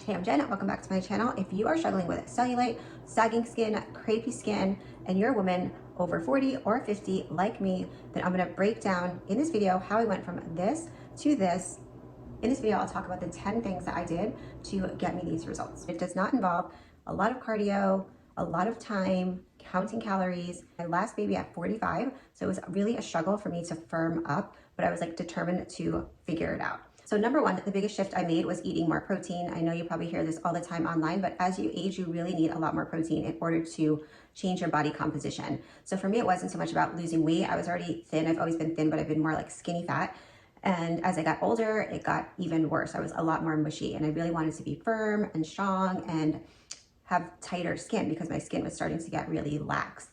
Hey, I'm Jen. Welcome back to my channel. If you are struggling with cellulite, sagging skin, crepey skin, and you're a woman over 40 or 50 like me, then I'm going to break down in this video how I went from this to this. In this video, I'll talk about the 10 things that I did to get me these results. It does not involve a lot of cardio, a lot of time, counting calories. My last baby at 45, so it was really a struggle for me to firm up, but I was like determined to figure it out. So number one, the biggest shift I made was eating more protein. I know you probably hear this all the time online, but as you age, you really need a lot more protein in order to change your body composition. So for me, it wasn't so much about losing weight. I was already thin. I've always been thin, but I've been more like skinny fat. And as I got older, it got even worse. I was a lot more mushy and I really wanted to be firm and strong and have tighter skin because my skin was starting to get really lax.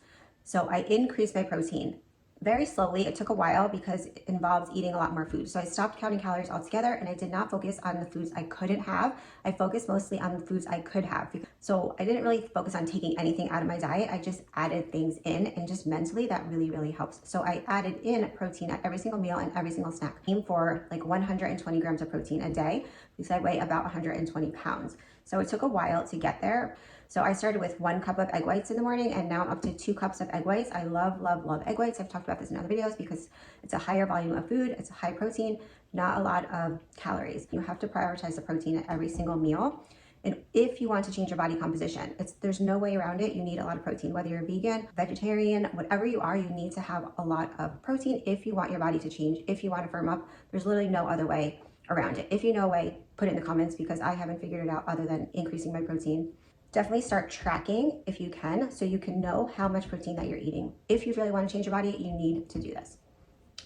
So I increased my protein very slowly. It took a while because it involves eating a lot more food. So I stopped counting calories altogether and I did not focus on the foods I couldn't have. I focused mostly on the foods I could have. So I didn't really focus on taking anything out of my diet. I just added things in, and just mentally that really, really helps. So I added in protein at every single meal and every single snack. Aim for like 120 grams of protein a day because I weigh about 120 pounds. So it took a while to get there. So I started with 1 cup of egg whites in the morning, and now I'm up to 2 cups of egg whites. I love, love, love egg whites. I've talked about this in other videos because it's a higher volume of food. It's a high protein, not a lot of calories. You have to prioritize the protein at every single meal. And if you want to change your body composition, there's no way around it. You need a lot of protein, whether you're vegan, vegetarian, whatever you are, you need to have a lot of protein if you want your body to change. If you want to firm up, there's literally no other way around it. If you know a way, put it in the comments because I haven't figured it out other than increasing my protein. Definitely start tracking if you can, so you can know how much protein that you're eating. If you really want to change your body, you need to do this.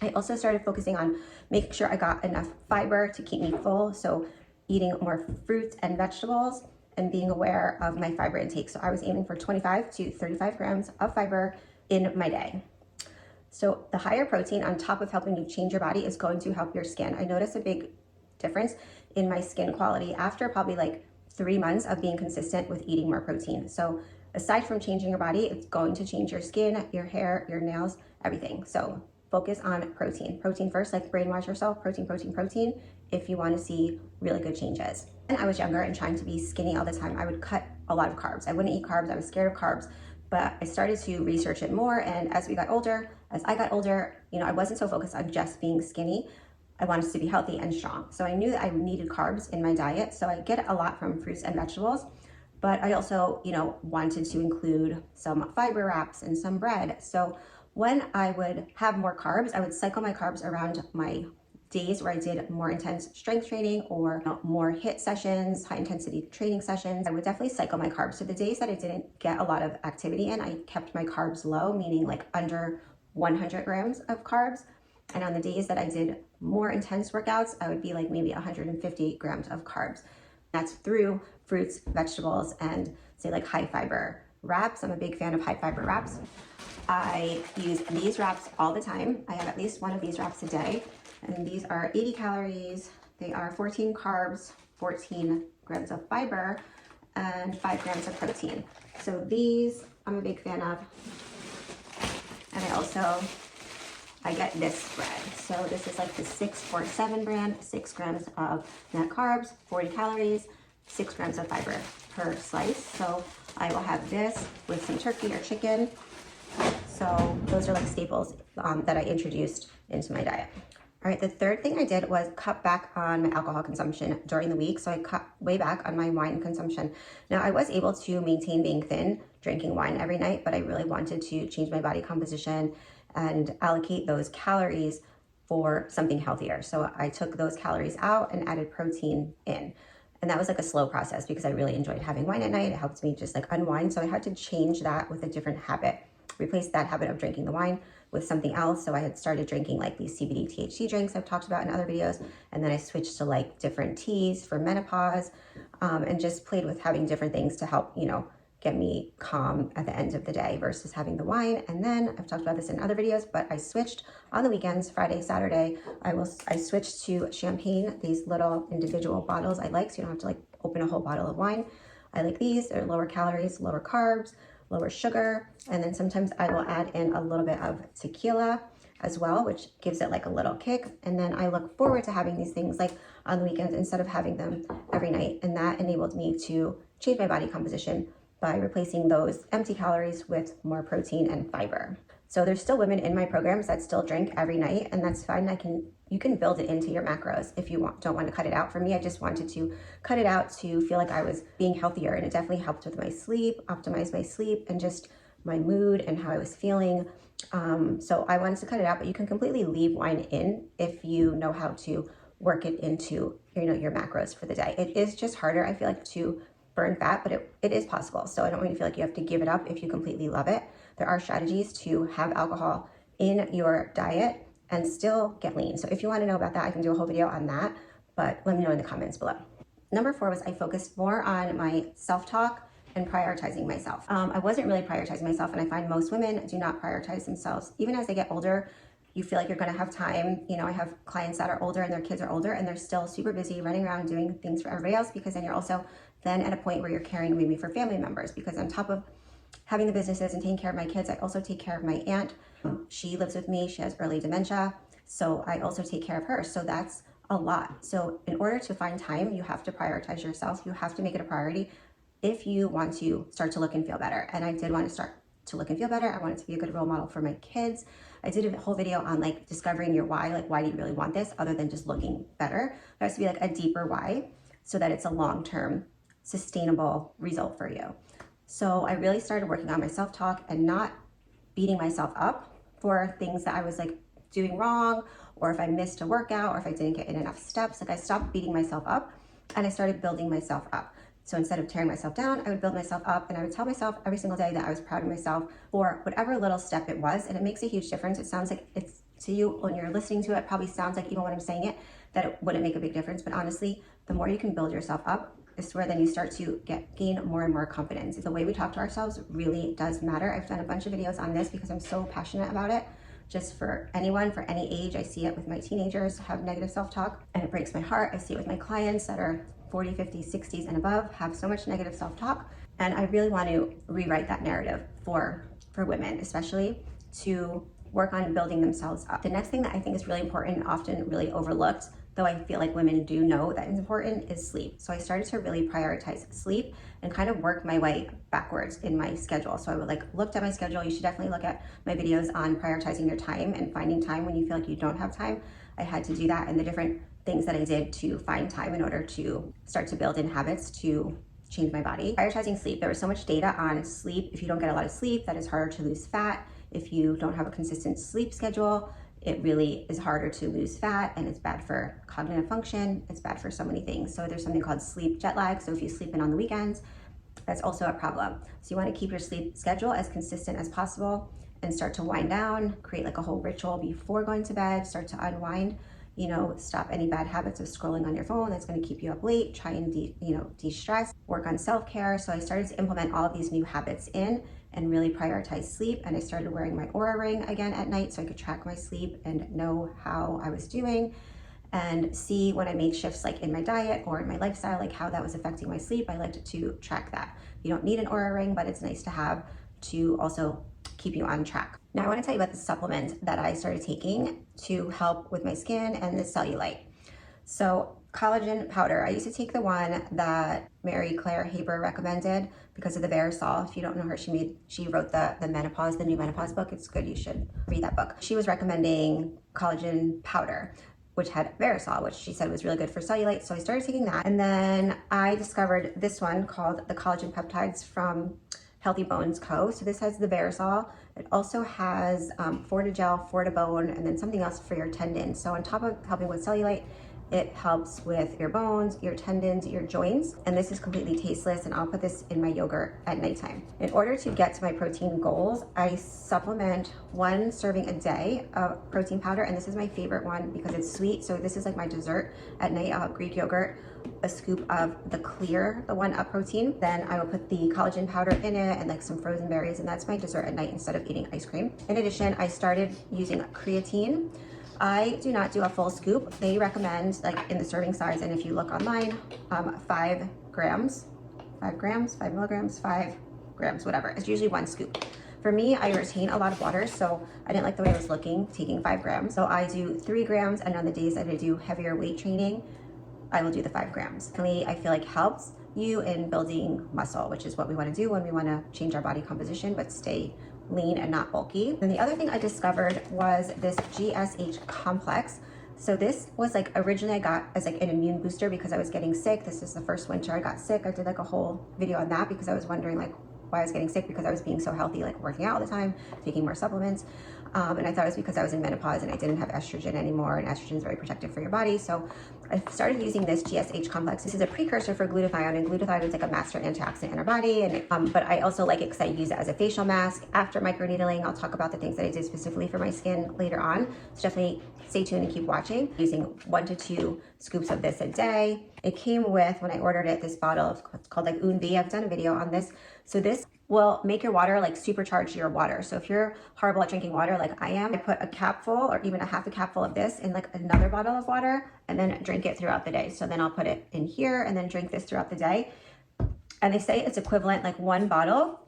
I also started focusing on making sure I got enough fiber to keep me full. So eating more fruits and vegetables and being aware of my fiber intake. So I was aiming for 25 to 35 grams of fiber in my day. So the higher protein on top of helping you change your body is going to help your skin. I noticed a big difference in my skin quality after probably like 3 months of being consistent with eating more protein. So aside from changing your body, it's going to change your skin, your hair, your nails, everything. So focus on protein. Protein first, like brainwash yourself, protein, protein, protein, if you want to see really good changes. When I was younger and trying to be skinny all the time, I would cut a lot of carbs. I wouldn't eat carbs. I was scared of carbs, but I started to research it more. And as I got older, I wasn't so focused on just being skinny. I wanted to be healthy and strong. So I knew that I needed carbs in my diet. So I get a lot from fruits and vegetables, but I also, wanted to include some fiber wraps and some bread. So when I would have more carbs, I would cycle my carbs around my days where I did more intense strength training or more HIIT sessions, high intensity training sessions. I would definitely cycle my carbs. So the days that I didn't get a lot of activity in, I kept my carbs low, meaning like under 100 grams of carbs. And on the days that I did more intense workouts, I would be like maybe 150 grams of carbs. That's through fruits, vegetables, and say like high fiber wraps. I'm a big fan of high fiber wraps. I use these wraps all the time. I have at least one of these wraps a day. And these are 80 calories. They are 14 carbs, 14 grams of fiber, and 5 grams of protein. So these I'm a big fan of. And I get this spread. So this is like the 647 brand, 6 grams of net carbs, 40 calories, 6 grams of fiber per slice. So I will have this with some turkey or chicken. So those are like staples that I introduced into my diet. All right, the third thing I did was cut back on my alcohol consumption during the week. So I cut way back on my wine consumption. Now I was able to maintain being thin, drinking wine every night, but I really wanted to change my body composition and allocate those calories for something healthier. So I took those calories out and added protein in. And that was like a slow process because I really enjoyed having wine at night. It helped me just like unwind. So I had to change that with a different habit, replace that habit of drinking the wine with something else. So I had started drinking like these CBD THC drinks I've talked about in other videos. And then I switched to like different teas for menopause and just played with having different things to help, get me calm at the end of the day versus having the wine. And then I've talked about this in other videos, but I switched on the weekends, Friday, Saturday, I switched to champagne, these little individual bottles I like, so you don't have to like open a whole bottle of wine. I like these, they're lower calories, lower carbs, lower sugar. And then sometimes I will add in a little bit of tequila as well, which gives it like a little kick. And then I look forward to having these things like on the weekends instead of having them every night. And that enabled me to change my body composition by replacing those empty calories with more protein and fiber. So there's still women in my programs that still drink every night, and that's fine. You can build it into your macros if you don't want to cut it out. For me, I just wanted to cut it out to feel like I was being healthier, and it definitely helped with my sleep, optimize my sleep, and just my mood and how I was feeling. So I wanted to cut it out, but you can completely leave wine in if you know how to work it into your macros for the day. It is just harder, I feel like, to burn fat, but it is possible. So I don't want you to feel like you have to give it up if you completely love it. There are strategies to have alcohol in your diet and still get lean. So if you want to know about that, I can do a whole video on that, but let me know in the comments below. Number 4 was I focused more on my self-talk and prioritizing myself. I wasn't really prioritizing myself, and I find most women do not prioritize themselves. Even as they get older, you feel like you're gonna have time. I have clients that are older and their kids are older and they're still super busy running around doing things for everybody else, because then you're also then at a point where you're caring maybe for family members, because on top of having the businesses and taking care of my kids, I also take care of my aunt. She lives with me, she has early dementia, so I also take care of her. So that's a lot. So in order to find time, you have to prioritize yourself. You have to make it a priority if you want to start to look and feel better. And I did want to start to look and feel better. I wanted to be a good role model for my kids. I did a whole video on like discovering your why, like why do you really want this other than just looking better. There has to be like a deeper why so that it's a long-term sustainable result for you. So I really started working on my self-talk and not beating myself up for things that I was like doing wrong, or if I missed a workout, or if I didn't get in enough steps. Like I stopped beating myself up and I started building myself up. So instead of tearing myself down, I would build myself up, and I would tell myself every single day that I was proud of myself for whatever little step it was. And it makes a huge difference. It sounds like it's to you when you're listening to it, probably sounds like even when I'm saying it, that it wouldn't make a big difference. But honestly, the more you can build yourself up, is where then you start to gain more and more confidence. The way we talk to ourselves really does matter. I've done a bunch of videos on this because I'm so passionate about it. Just for anyone, for any age, I see it with my teenagers have negative self-talk, and it breaks my heart. I see it with my clients that are 40, 50, 60s and above, have so much negative self-talk. And I really want to rewrite that narrative for women, especially, to work on building themselves up. The next thing that I think is really important and often really overlooked, though I feel like women do know that it's important, is sleep. So I started to really prioritize sleep and kind of work my way backwards in my schedule. So I would looked at my schedule. You should definitely look at my videos on prioritizing your time and finding time when you feel like you don't have time. I had to do that, and the different things that I did to find time in order to start to build in habits to change my body. Prioritizing sleep, there was so much data on sleep. If you don't get a lot of sleep, that is harder to lose fat. If you don't have a consistent sleep schedule, it really is harder to lose fat, and it's bad for cognitive function. It's bad for so many things. So there's something called sleep jet lag. So if you sleep in on the weekends, that's also a problem. So you want to keep your sleep schedule as consistent as possible and start to wind down, create like a whole ritual before going to bed, start to unwind, stop any bad habits of scrolling on your phone that's going to keep you up late, try and de-stress, work on self-care. So I started to implement all of these new habits in and really prioritize sleep. And I started wearing my Oura ring again at night so I could track my sleep and know how I was doing and see when I made shifts like in my diet or in my lifestyle, like how that was affecting my sleep. I liked to track that. You don't need an Oura ring, but it's nice to have to also keep you on track. Now I want to tell you about the supplement that I started taking to help with my skin and the cellulite. So collagen powder, I used to take the one that Mary Claire Haber recommended because of the Verisol. If you don't know her, she wrote the menopause, the new menopause book. It's good, you should read that book. She was recommending collagen powder, which had Verisol, which she said was really good for cellulite. So I started taking that. And then I discovered this one called the collagen peptides from Healthy Bones Co. So this has the Verisol. It also has Fortigel, Fortibone, and then something else for your tendons. So on top of helping with cellulite, it helps with your bones, your tendons, your joints, and this is completely tasteless, and I'll put this in my yogurt at nighttime. In order to get to my protein goals, I supplement 1 serving a day of protein powder, and this is my favorite one because it's sweet. So this is like my dessert at night. I'll have Greek yogurt, a scoop of the clear, the 1-up protein. Then I will put the collagen powder in it and like some frozen berries, and that's my dessert at night instead of eating ice cream. In addition, I started using creatine. I do not do a full scoop. They recommend like in the serving size, and if you look online, 5 milligrams, 5 grams, whatever. It's usually 1 scoop For me, I retain a lot of water, so I didn't like the way I was looking, taking 5 grams. So I do 3 grams, and on the days that I do heavier weight training, I will do the 5 grams. I feel like helps you in building muscle, which is what we want to do when we want to change our body composition, but stay lean and not bulky. And the other thing I discovered was this GSH complex. So this was like originally I got as like an immune booster because I was getting sick. This is the first winter I got sick. I did like a whole video on that because I was wondering like why I was getting sick, because I was being so healthy, like working out all the time, taking more supplements. And I thought it was because I was in menopause and I didn't have estrogen anymore, and estrogen is very protective for your body. So I started using this GSH complex. This is a precursor for glutathione, and glutathione is like a master antioxidant in our body. And but I also like it because I use it as a facial mask after microneedling. I'll talk about the things that I did specifically for my skin later on. So definitely stay tuned and keep watching. Using 1 to 2 scoops of this a day. It came with, when I ordered it, this bottle of, it's called like Un V. I've done a video on this. So this will make your water, like supercharge your water. So if you're horrible at drinking water like I am, I put a capful or even a half a capful of this in like another bottle of water and then drink it throughout the day. So then I'll put it in here and then drink this throughout the day. And they say it's equivalent, like 1 bottle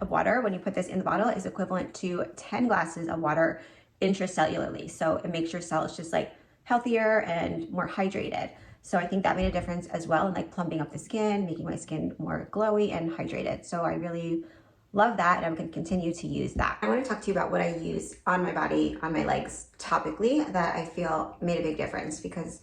of water, when you put this in the bottle, is equivalent to 10 glasses of water intracellularly. So it makes your cells just like healthier and more hydrated. So I think that made a difference as well in like plumping up the skin, making my skin more glowy and hydrated. So I really love that, and I'm going to continue to use that. I want to talk to you about what I use on my body, on my legs topically, that I feel made a big difference, because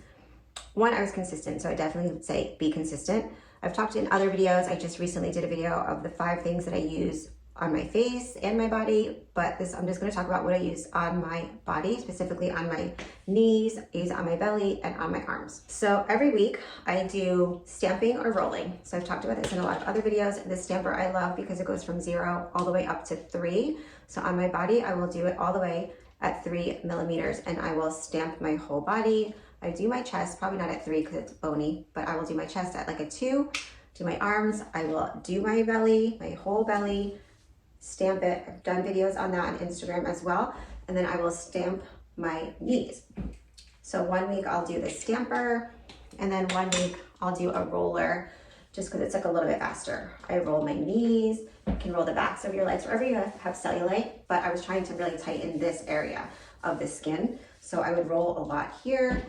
one, I was consistent. So I definitely would say be consistent. I've talked in other videos. I just recently did a video of the 5 things that I use on my face and my body, but this, I'm just going to talk about what I use on my body, specifically on my knees, I use it on my belly, and on my arms. So every week I do stamping or rolling. So I've talked about this in a lot of other videos. The stamper I love because it goes from 0 all the way up to 3. So on my body, I will do it all the way at 3 millimeters, and I will stamp my whole body. I do my chest, probably not at 3 because it's bony, but I will do my chest at like a 2. Do my arms, I will do my belly, my whole belly, stamp it. I've done videos on that on Instagram as well. And then I will stamp my knees. So 1 week I'll do the stamper, and then 1 week I'll do a roller, just because it's like a little bit faster. I roll my knees. You can roll the backs of your legs wherever you have cellulite, but I was trying to really tighten this area of the skin. So I would roll a lot here,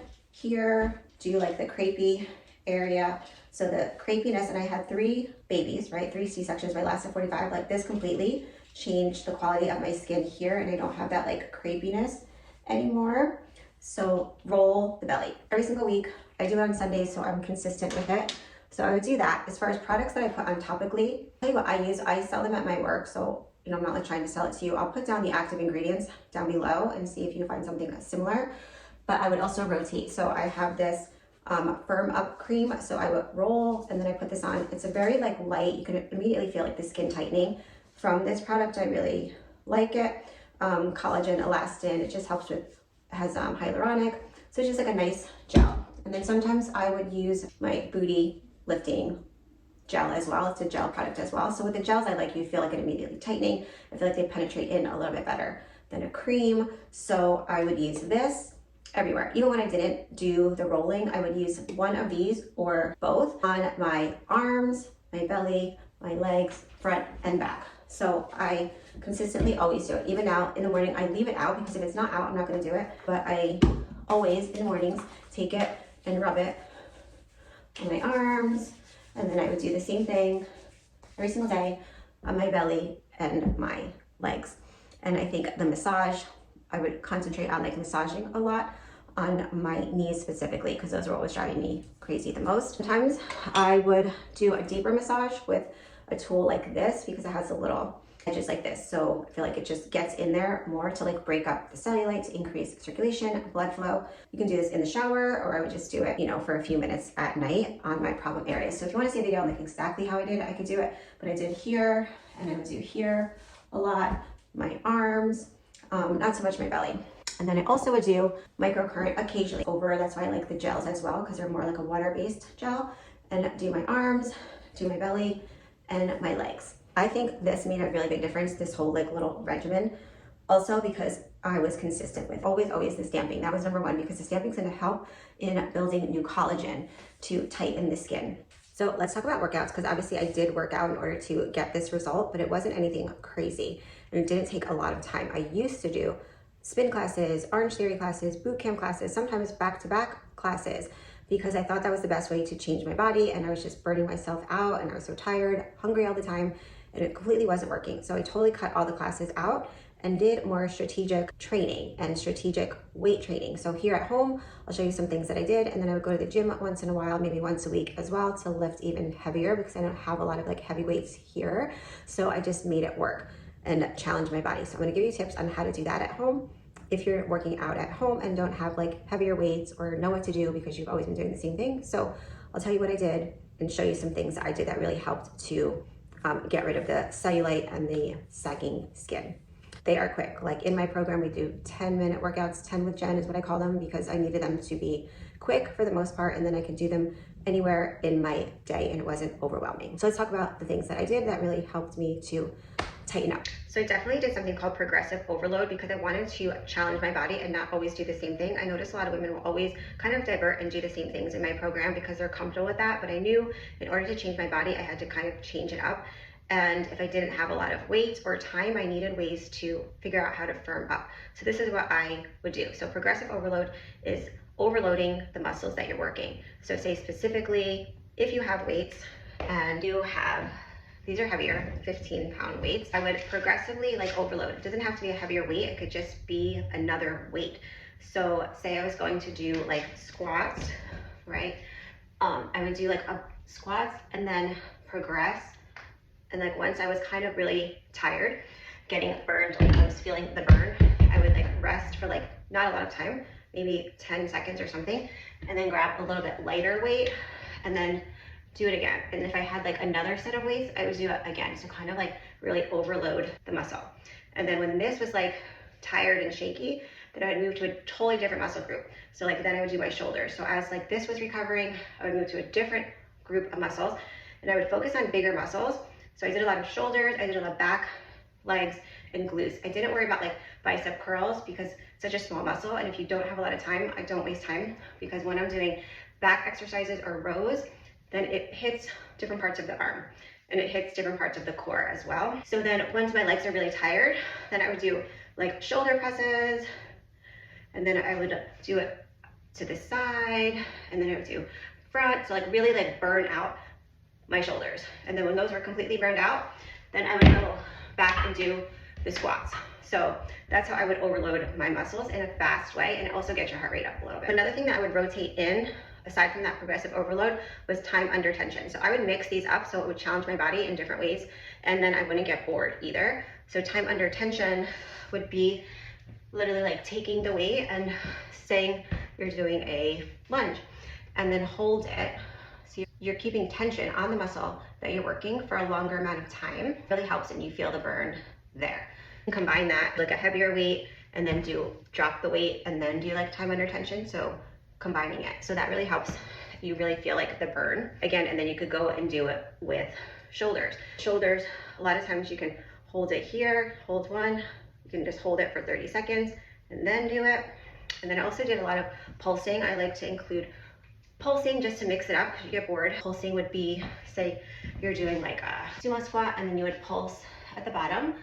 do like the crepey area. So the crepiness, and I had 3 babies, right? 3 C-sections. My last at 45, like this completely changed the quality of my skin here, and I don't have that like crepiness anymore. So roll the belly every single week. I do it on Sundays, so I'm consistent with it. So I would do that. As far as products that I put on topically, I'll tell you what I use. I sell them at my work, so you know I'm not like trying to sell it to you. I'll put down the active ingredients down below and see if you find something that's similar. But I would also rotate. So I have this firm up cream, so I would roll and then I put this on. It's a very like light, you can immediately feel like the skin tightening from this product. I really like it. Collagen, elastin, it just helps with, has hyaluronic, so it's just like a nice gel. And then sometimes I would use my booty lifting gel as well. It's a gel product as well. So with the gels, I like, you feel like it immediately tightening. I feel like they penetrate in a little bit better than a cream. So I would use this everywhere. Even when I didn't do the rolling, I would use one of these or both on my arms, my belly, my legs, front and back. So I consistently always do it. Even now in the morning, I leave it out because if it's not out, I'm not going to do it. But I always in the mornings take it and rub it on my arms. And then I would do the same thing every single day on my belly and my legs. And I think the massage, I would concentrate on like massaging a lot on my knees specifically, because those are always driving me crazy the most. Sometimes I would do a deeper massage with a tool like this because it has a little edges like this. So I feel like it just gets in there more to like break up the cellulite, to increase circulation, blood flow. You can do this in the shower, or I would just do it, you know, for a few minutes at night on my problem areas. So if you want to see a video on like exactly how I did it, I could do it, but I did here, and I would do here a lot, my arms, not so much my belly. And then I also would do microcurrent occasionally over. That's why I like the gels as well, because they're more like a water-based gel. And do my arms, do my belly, and my legs. I think this made a really big difference, this whole like little regimen. Also because I was consistent with always the stamping. That was number one, because the stamping is going to help in building new collagen to tighten the skin. So let's talk about workouts, because obviously I did work out in order to get this result, but it wasn't anything crazy and it didn't take a lot of time. I used to do spin classes, Orange Theory classes, boot camp classes, sometimes back-to-back classes, because I thought that was the best way to change my body, and I was just burning myself out and I was so tired, hungry all the time, and it completely wasn't working. So I totally cut all the classes out and did more strategic training and strategic weight training. So here at home, I'll show you some things that I did, and then I would go to the gym once in a while, maybe once a week as well, to lift even heavier, because I don't have a lot of like heavy weights here. So I just made it work and challenge my body. So I'm gonna give you tips on how to do that at home if you're working out at home and don't have like heavier weights or know what to do because you've always been doing the same thing. So I'll tell you what I did and show you some things that I did that really helped to get rid of the cellulite and the sagging skin. They are quick. Like in my program, we do 10-minute workouts. 10 with Jen is what I call them, because I needed them to be quick for the most part, and then I could do them anywhere in my day and it wasn't overwhelming. So let's talk about the things that I did that really helped me to tighten up. So I definitely did something called progressive overload, because I wanted to challenge my body and not always do the same thing. I noticed a lot of women will always kind of divert and do the same things in my program because they're comfortable with that, but I knew in order to change my body, I had to kind of change it up. And if I didn't have a lot of weight or time, I needed ways to figure out how to firm up. So this is what I would do. So progressive overload is overloading the muscles that you're working. So say specifically, if you have weights and you have, these are heavier, 15-pound weights, I would progressively like overload. It doesn't have to be a heavier weight, it could just be another weight. So say I was going to do like squats, right? I would do like a squats and then progress. And like once I was kind of really tired, getting burned, like I was feeling the burn, I would like rest for like not a lot of time, maybe 10 seconds or something, and then grab a little bit lighter weight and then do it again. And if I had like another set of weights, I would do it again. So kind of like really overload the muscle. And then when this was like tired and shaky, then I would move to a totally different muscle group. So like then I would do my shoulders. So as like this was recovering, I would move to a different group of muscles and I would focus on bigger muscles. So I did a lot of shoulders, I did a lot of back, legs, and glutes. I didn't worry about like bicep curls because it's such a small muscle, and if you don't have a lot of time, I don't waste time, because when I'm doing back exercises or rows, then it hits different parts of the arm and it hits different parts of the core as well. So then once my legs are really tired, then I would do like shoulder presses, and then I would do it to the side, and then I would do front, so like really like burn out my shoulders. And then when those were completely burned out, then I would go back and do the squats. So that's how I would overload my muscles in a fast way and also get your heart rate up a little bit. Another thing that I would rotate in, aside from that progressive overload, was time under tension. So I would mix these up so it would challenge my body in different ways, and then I wouldn't get bored either. So time under tension would be literally like taking the weight and saying you're doing a lunge, and then hold it. So you're keeping tension on the muscle that you're working for a longer amount of time. It really helps, and you feel the burn there. And combine that, like a heavier weight, and then drop the weight and then do like time under tension. So combining it. So that really helps you really feel like the burn again. And then you could go and do it with shoulders. Shoulders, a lot of times you can hold it here, hold one, you can just hold it for 30 seconds and then do it. And then I also did a lot of pulsing. I like to include pulsing just to mix it up because you get bored. Pulsing would be, say you're doing like a sumo squat, and then you would pulse at the bottom.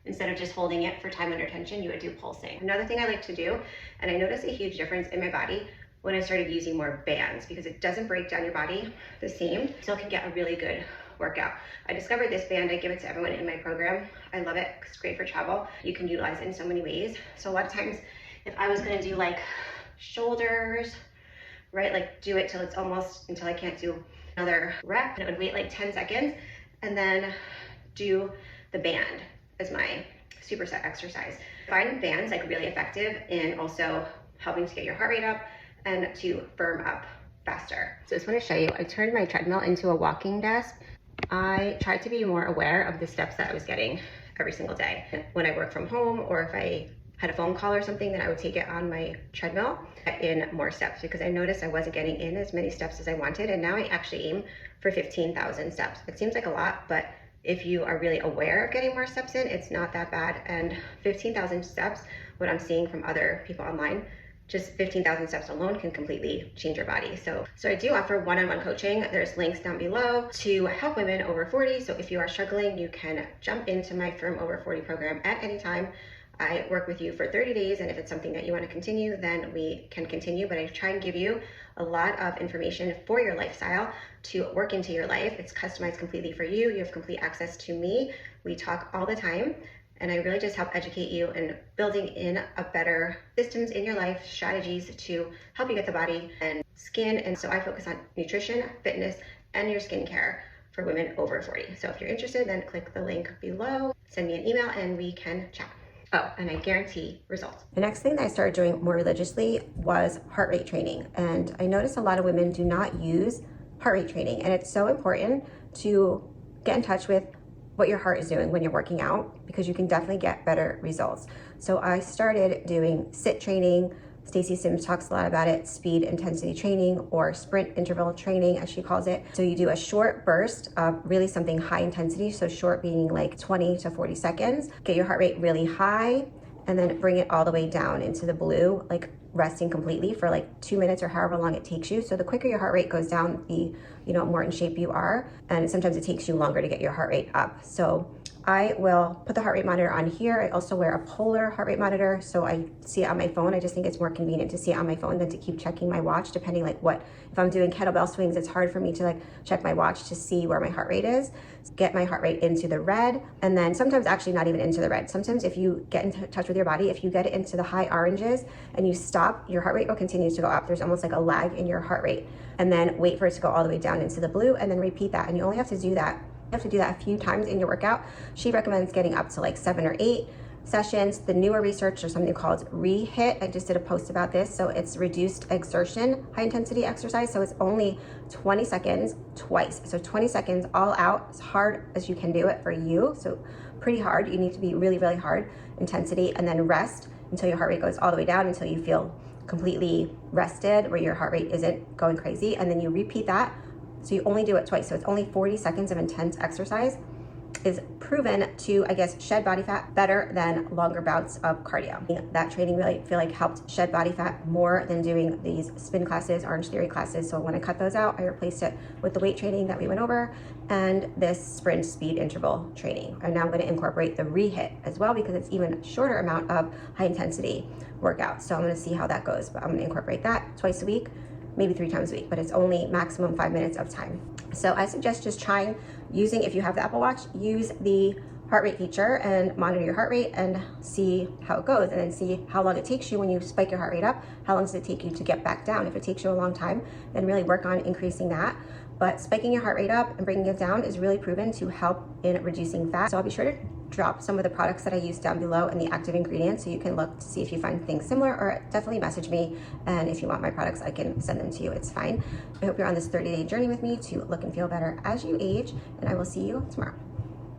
Instead of just holding it for time under tension, you would do pulsing. Another thing I like to do, and I noticed a huge difference in my body when I started using more bands, because it doesn't break down your body the same, still can get a really good workout. I discovered this band, I give it to everyone in my program. I love it, it's great for travel. You can utilize it in so many ways. So a lot of times, if I was gonna do like shoulders, right, like do it till it's almost, until I can't do another rep, and it would wait like 10 seconds, and then do the band as my superset exercise. I find bands like really effective in also helping to get your heart rate up and to firm up faster. So I just want to show you, I turned my treadmill into a walking desk. I tried to be more aware of the steps that I was getting every single day. When I work from home, or if I had a phone call or something, then I would take it on my treadmill in more steps, because I noticed I wasn't getting in as many steps as I wanted. And now I actually aim for 15,000 steps. It seems like a lot, but if you are really aware of getting more steps in, it's not that bad. And 15,000 steps, what I'm seeing from other people online, just 15,000 steps alone can completely change your body. So I do offer one-on-one coaching. There's links down below to help women over 40. So if you are struggling, you can jump into my Firm Over 40 program at any time. I work with you for 30 days, and if it's something that you want to continue, then we can continue. But I try and give you a lot of information for your lifestyle to work into your life. It's customized completely for you. You have complete access to me. We talk all the time. And I really just help educate you in building in a better systems in your life, strategies to help you get the body and skin. And so I focus on nutrition, fitness, and your skincare for women over 40. So if you're interested, then click the link below, send me an email, and we can chat. Oh, and I guarantee results. The next thing that I started doing more religiously was heart rate training. And I noticed a lot of women do not use heart rate training. And it's so important to get in touch with what your heart is doing when you're working out, because you can definitely get better results. So I started doing sit training. Stacey Sims talks a lot about it, speed intensity training, or sprint interval training as she calls it. So you do a short burst of really something high intensity, so short being like 20 to 40 seconds, get your heart rate really high, and then bring it all the way down into the blue, like resting completely for like 2 minutes or however long it takes you. So the quicker your heart rate goes down, the more in shape you are. And sometimes it takes you longer to get your heart rate up. So I will put the heart rate monitor on here. I also wear a polar heart rate monitor, so I see it on my phone. I just think it's more convenient to see it on my phone than to keep checking my watch, depending like if I'm doing kettlebell swings, it's hard for me to like check my watch to see where my heart rate is. Get my heart rate into the red, and then sometimes actually not even into the red. Sometimes if you get in touch with your body, if you get it into the high oranges and you stop, your heart rate will continue to go up. There's almost like a lag in your heart rate, and then wait for it to go all the way down into the blue, and then repeat that. And you only have to do that. You have to do that a few times in your workout. She recommends getting up to like 7 or 8 sessions. The newer research, there's something called re-HIIT. I just did a post about this. So it's reduced exertion, high intensity exercise. So it's only 20 seconds twice. So 20 seconds all out, as hard as you can do it for you. So pretty hard. You need to be really, really hard intensity, and then rest until your heart rate goes all the way down, until you feel completely rested, where your heart rate isn't going crazy. And then you repeat that. So you only do it twice. So it's only 40 seconds of intense exercise. Is proven to, I guess, shed body fat better than longer bouts of cardio. That training really feel like helped shed body fat more than doing these spin classes, Orange Theory classes. So when I cut those out, I replaced it with the weight training that we went over and this sprint speed interval training. And now I'm going to incorporate the re-HIIT as well, because it's even a shorter amount of high intensity workout. So I'm going to see how that goes, but I'm going to incorporate that twice a week, maybe 3 times a week, but it's only maximum 5 minutes of time. So I suggest just trying using, if you have the Apple Watch, use the heart rate feature and monitor your heart rate and see how it goes, and then see how long it takes you when you spike your heart rate up. How long does it take you to get back down? If it takes you a long time, then really work on increasing that. But spiking your heart rate up and bringing it down is really proven to help in reducing fat. So I'll be sure to drop some of the products that I use down below and the active ingredients, so you can look to see if you find things similar, or definitely message me. And if you want my products, I can send them to you. It's fine. I hope you're on this 30-day journey with me to look and feel better as you age, and I will see you tomorrow.